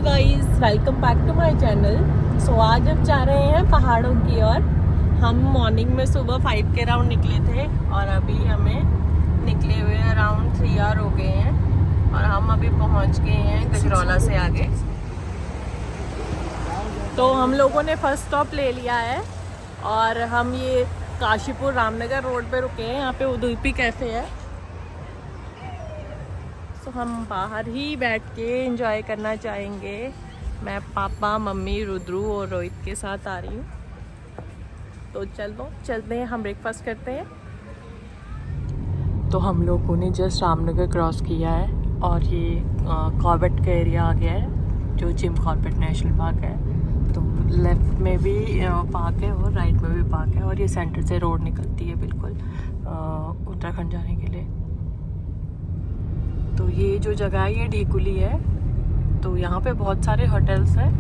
Guys, welcome back to my channel. So आज हम जा रहे हैं पहाड़ों की ओर। हम मॉर्निंग में सुबह 5 के राउंड निकले थे और अभी हमें निकले हुए अराउंड 3 आवर हो गए हैं और हम अभी पहुंच गए हैं गजरौला से आगे। तो हम लोगों ने फर्स्ट स्टॉप ले लिया है और हम ये काशीपुर रामनगर रोड पे रुके हैं। यहाँ पे उदुपी कैफ़े है, तो हम बाहर ही बैठ के एंजॉय करना चाहेंगे। मैं पापा, मम्मी, रुद्रू और रोहित के साथ आ रही हूँ। तो चलते हैं, हम ब्रेकफास्ट करते हैं। तो हम लोगों ने जस्ट रामनगर क्रॉस किया है और ये कॉर्बेट का एरिया आ गया है, जो जिम कॉर्बेट नेशनल पार्क है। तो लेफ़्ट में भी पार्क है और राइट में भी पार्क है और ये सेंटर से रोड निकलती है बिल्कुल उत्तराखंड जाने के लिए। तो ये जो जगह है ये ढेकुली है। तो यहाँ पे बहुत सारे होटल्स हैं।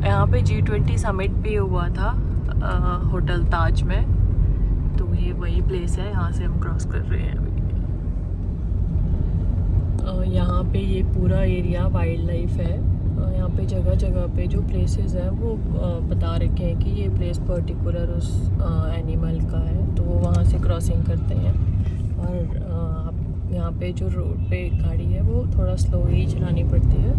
यहाँ पे G20 समिट भी हुआ था होटल ताज में। तो ये वही प्लेस है, यहाँ से हम क्रॉस कर रहे हैं अभी। यहाँ पे ये पूरा एरिया वाइल्ड लाइफ है। यहाँ पे जगह जगह पे जो प्लेसेस हैं वो बता रखे हैं कि ये प्लेस पर्टिकुलर उस एनिमल का है, तो वो वहाँ से क्रॉसिंग करते हैं। और यहाँ पे जो रोड पे गाड़ी है वो थोड़ा स्लो ही चलानी पड़ती है,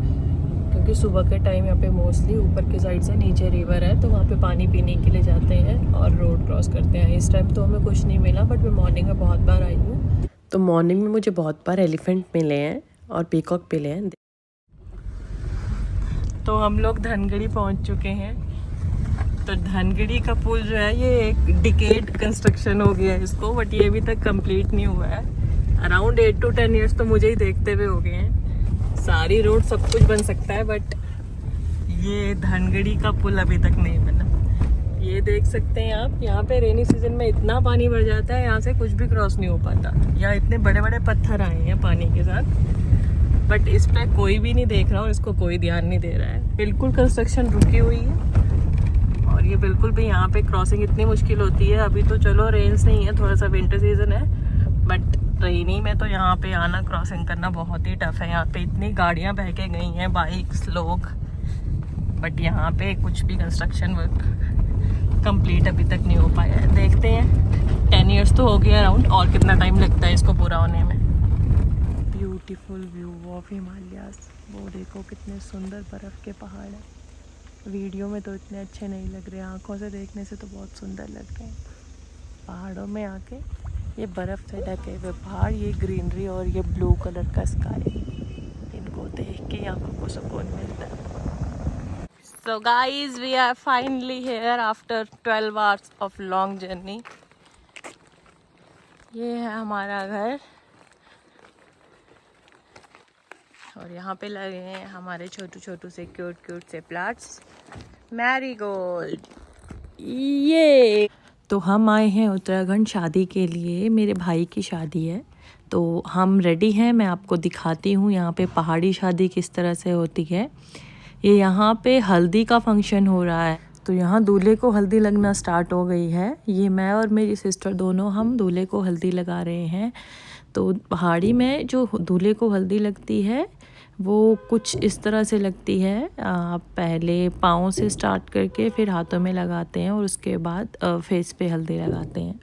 क्योंकि सुबह के टाइम यहाँ पे मोस्टली ऊपर की साइड से नीचे रिवर है, तो वहाँ पे पानी पीने के लिए जाते हैं और रोड क्रॉस करते हैं। इस टाइम तो हमें कुछ नहीं मिला, बट मैं मॉर्निंग में बहुत बार आई हूँ। तो मॉर्निंग में मुझे बहुत बार एलिफेंट मिले हैं और पीकॉक मिले हैं। तो हम लोग धनगढ़ी पहुँच चुके हैं। तो धनगढ़ी का पुल जो है ये एक डिकेड कंस्ट्रक्शन हो गया है इसको, बट ये अभी तक कंप्लीट नहीं हुआ है। अराउंड 8 to 10 ईयर्स तो मुझे ही देखते हुए हो गए हैं। सारी रोड सब कुछ बन सकता है, बट ये धनगढ़ी का पुल अभी तक नहीं बना। ये देख सकते हैं आप, यहाँ पे रेनी सीजन में इतना पानी भर जाता है, यहाँ से कुछ भी क्रॉस नहीं हो पाता। यहाँ इतने बड़े बड़े पत्थर आए हैं पानी के साथ, बट इस पर कोई भी नहीं देख रहा और इसको कोई ध्यान नहीं दे रहा है। बिल्कुल कंस्ट्रक्शन रुकी हुई है और ये बिल्कुल भी यहाँ पे क्रॉसिंग इतनी मुश्किल होती है। अभी तो चलो रेन्स नहीं है, थोड़ा सा विंटर सीजन है, बट रेनी में तो यहाँ पे आना, क्रॉसिंग करना बहुत ही टफ है। यहाँ पे इतनी गाड़ियाँ बह के गई हैं, बाइक्स, लोग, बट यहाँ पे कुछ भी कंस्ट्रक्शन वर्क कंप्लीट अभी तक नहीं हो पाया है। देखते हैं, 10 ईयर्स तो हो गया अराउंड, और कितना टाइम लगता है इसको पूरा होने में। Beautiful view of Himalayas. वो देखो कितने सुंदर बर्फ़ के पहाड़ हैं। वीडियो में तो इतने अच्छे नहीं लग रहे, आँखों से देखने से तो बहुत सुंदर लग रहे हैं। पहाड़ों में आके ये बर्फ़ से ढके हुए पहाड़, ये ग्रीनरी और ये ब्लू कलर का स्काई, इनको देख के आँखों को सुकून मिलता है। So guys, we are finally here after 12 hours of long journey. ये है हमारा घर और यहाँ पे लगे हैं हमारे छोटू छोटू से क्यूट से प्लांट्स, मैरीगोल्ड। ये तो हम आए हैं उत्तराखंड शादी के लिए, मेरे भाई की शादी है, तो हम रेडी हैं। मैं आपको दिखाती हूँ यहाँ पे पहाड़ी शादी किस तरह से होती है। ये यहाँ पे हल्दी का फंक्शन हो रहा है, तो यहाँ दूल्हे को हल्दी लगना स्टार्ट हो गई है। ये मैं और मेरी सिस्टर दोनों हम दूल्हे को हल्दी लगा रहे हैं। तो पहाड़ी में जो दूल्हे को हल्दी लगती है वो कुछ इस तरह से लगती है। आप पहले पाँव से स्टार्ट करके फिर हाथों में लगाते हैं और उसके बाद फेस पे हल्दी लगाते हैं।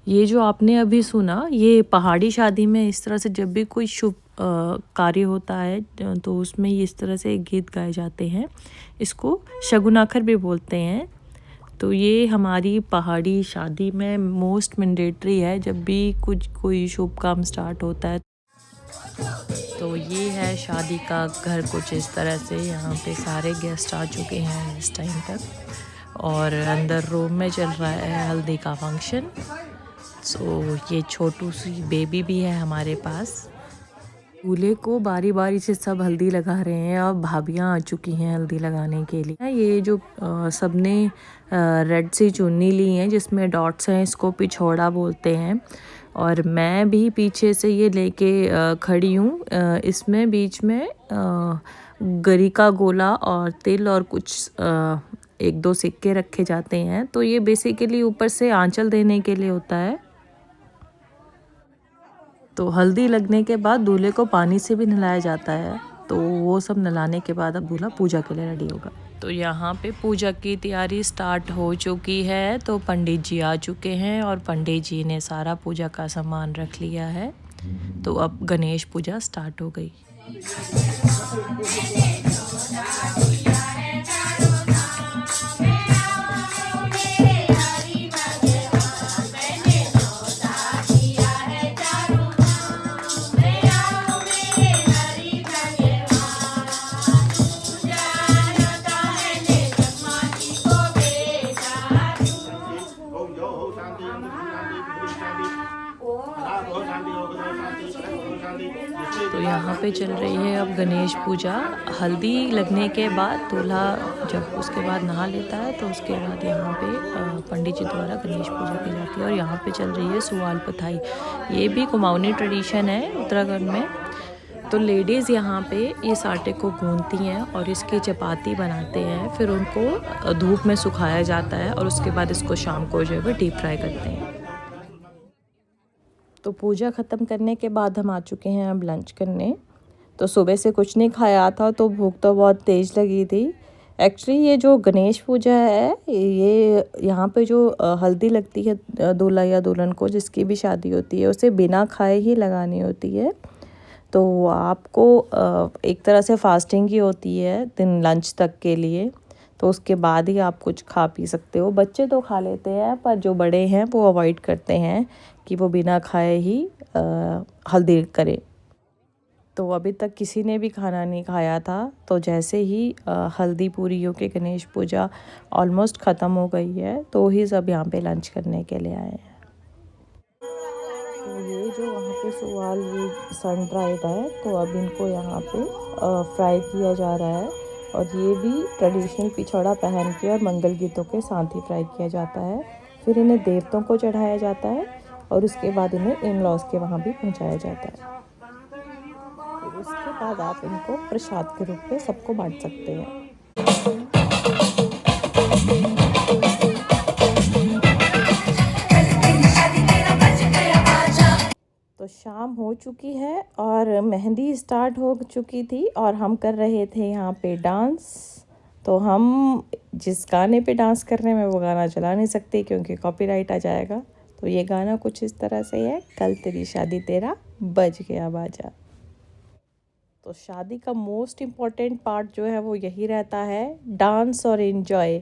ये जो आपने अभी सुना, ये पहाड़ी शादी में इस तरह से जब भी कोई शुभ कार्य होता है तो उसमें इस तरह से गीत गाए जाते हैं। इसको शगुनाखर भी बोलते हैं। तो ये हमारी पहाड़ी शादी में मोस्ट मैंडेटरी है, जब भी कोई शुभ काम स्टार्ट होता है। तो ये है शादी का घर कुछ इस तरह से। यहाँ पे सारे गेस्ट आ चुके हैं इस टाइम तक और अंदर रूम में चल रहा है हल्दी का फंक्शन। सो ये छोटू सी बेबी भी है हमारे पास। दूल्हे को बारी बारी से सब हल्दी लगा रहे हैं और भाभियाँ आ चुकी हैं हल्दी लगाने के लिए। ये जो सबने रेड सी चुन्नी ली है जिसमें डॉट्स हैं, इसको पिछोड़ा बोलते हैं। और मैं भी पीछे से ये लेके खड़ी हूँ। इसमें बीच में गरी का गोला और तिल और कुछ एक दो सिक्के रखे जाते हैं। तो ये बेसिकली ऊपर से आंचल देने के लिए होता है। तो हल्दी लगने के बाद दूल्हे को पानी से भी नहलाया जाता है। तो वो सब नहलाने के बाद अब दूल्हा पूजा के लिए रेडी होगा। तो यहाँ पे पूजा की तैयारी स्टार्ट हो चुकी है। तो पंडित जी आ चुके हैं और पंडित जी ने सारा पूजा का सामान रख लिया है। तो अब गणेश पूजा स्टार्ट हो गई। तो यहाँ पे चल रही है अब गणेश पूजा। हल्दी लगने के बाद दूल्हा जब उसके बाद नहा लेता है तो उसके बाद यहाँ पे पंडित जी द्वारा गणेश पूजा की जाती है। और यहाँ पे चल रही है सुवाल पथाई। ये भी कुमाऊनी ट्रेडिशन है उत्तराखंड में। तो लेडीज़ यहाँ पे इस आटे को गूंथती हैं और इसकी चपाती बनाते हैं। फिर उनको धूप में सुखाया जाता है और उसके बाद इसको शाम को जो है डीप फ्राई करते हैं। तो पूजा ख़त्म करने के बाद हम आ चुके हैं अब लंच करने। तो सुबह से कुछ नहीं खाया था तो भूख तो बहुत तेज़ लगी थी। एक्चुअली ये जो गणेश पूजा है, ये यहाँ पे जो हल्दी लगती है दूल्हा या दुल्हन को, जिसकी भी शादी होती है, उसे बिना खाए ही लगानी होती है। तो आपको एक तरह से फास्टिंग ही होती है दिन लंच तक के लिए। तो उसके बाद ही आप कुछ खा पी सकते हो। बच्चे तो खा लेते हैं पर जो बड़े हैं वो अवॉइड करते हैं कि वो बिना खाए ही हल्दी करे। तो अभी तक किसी ने भी खाना नहीं खाया था। तो जैसे ही हल्दी पूरी हो के गणेश पूजा ऑलमोस्ट ख़त्म हो गई है तो ही सब यहाँ पे लंच करने के लिए आए हैं। तो ये जो वहाँ पे सुवाल ये सन ड्राइड है, तो अब इनको यहाँ पे फ्राई किया जा रहा है। और ये भी ट्रेडिशनल पिछौड़ा पहन के और मंगल गीतों के साथ ही फ्राई किया जाता है। फिर इन्हें देवताओं को चढ़ाया जाता है और उसके बाद इन्हें इन लॉज के वहाँ भी पहुँचाया जाता है। फिर उसके बाद आप इनको प्रसाद के रूप में सबको बांट सकते हैं। तो शाम हो चुकी है और मेहंदी स्टार्ट हो चुकी थी और हम कर रहे थे यहाँ पे डांस। तो हम जिस गाने पे डांस कर रहे हैं वो गाना चला नहीं सकते क्योंकि कॉपीराइट आ जाएगा। तो ये गाना कुछ इस तरह से है, कल तेरी शादी तेरा बज गया बाजा। तो शादी का मोस्ट इम्पॉर्टेंट पार्ट जो है वो यही रहता है, डांस और एंजॉय।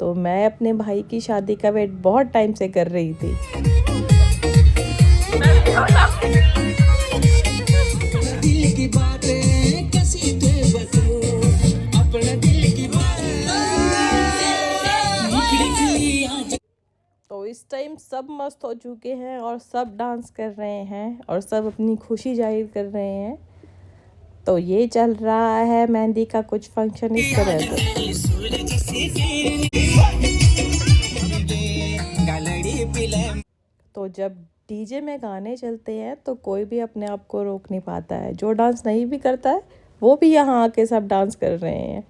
तो मैं अपने भाई की शादी का वेट बहुत टाइम से कर रही थी। तो इस टाइम सब मस्त हो चुके हैं और सब डांस कर रहे हैं और सब अपनी खुशी जाहिर कर रहे हैं। तो ये चल रहा है मेहंदी का कुछ फंक्शन इस तरह से। तो जब डीजे में गाने चलते हैं तो कोई भी अपने आप को रोक नहीं पाता है। जो डांस नहीं भी करता है वो भी यहाँ आके सब डांस कर रहे हैं।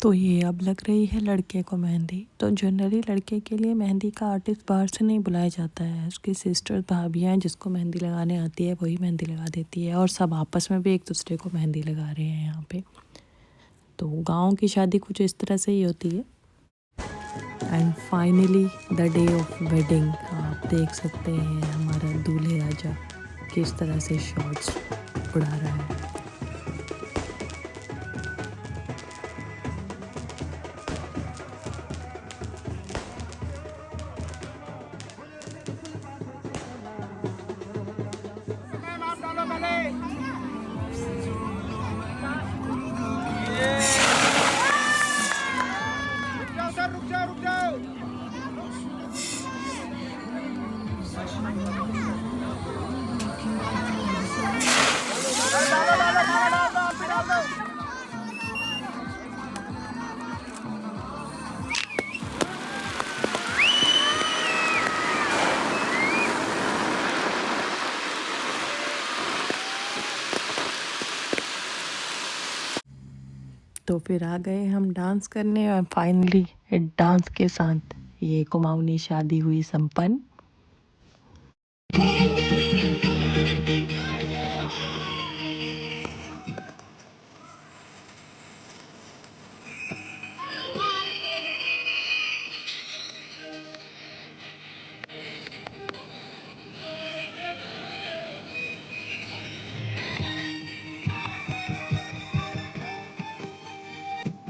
तो ये अब लग रही है लड़के को मेहंदी। तो जनरली लड़के के लिए मेहंदी का आर्टिस्ट बाहर से नहीं बुलाया जाता है। उसकी सिस्टर भाभियाँ जिसको मेहंदी लगाने आती है वही मेहंदी लगा देती है और सब आपस में भी एक दूसरे को मेहंदी लगा रहे हैं यहाँ पे। तो गाँव की शादी कुछ इस तरह से ही होती है। And finally the day of wedding. आप देख सकते हैं हमारा दूल्हे राजा किस तरह से शॉट्स उड़ा रहा है। तो फिर आ गए हम डांस करने और फाइनली डांस के साथ ये कुमाऊनी शादी हुई संपन्न।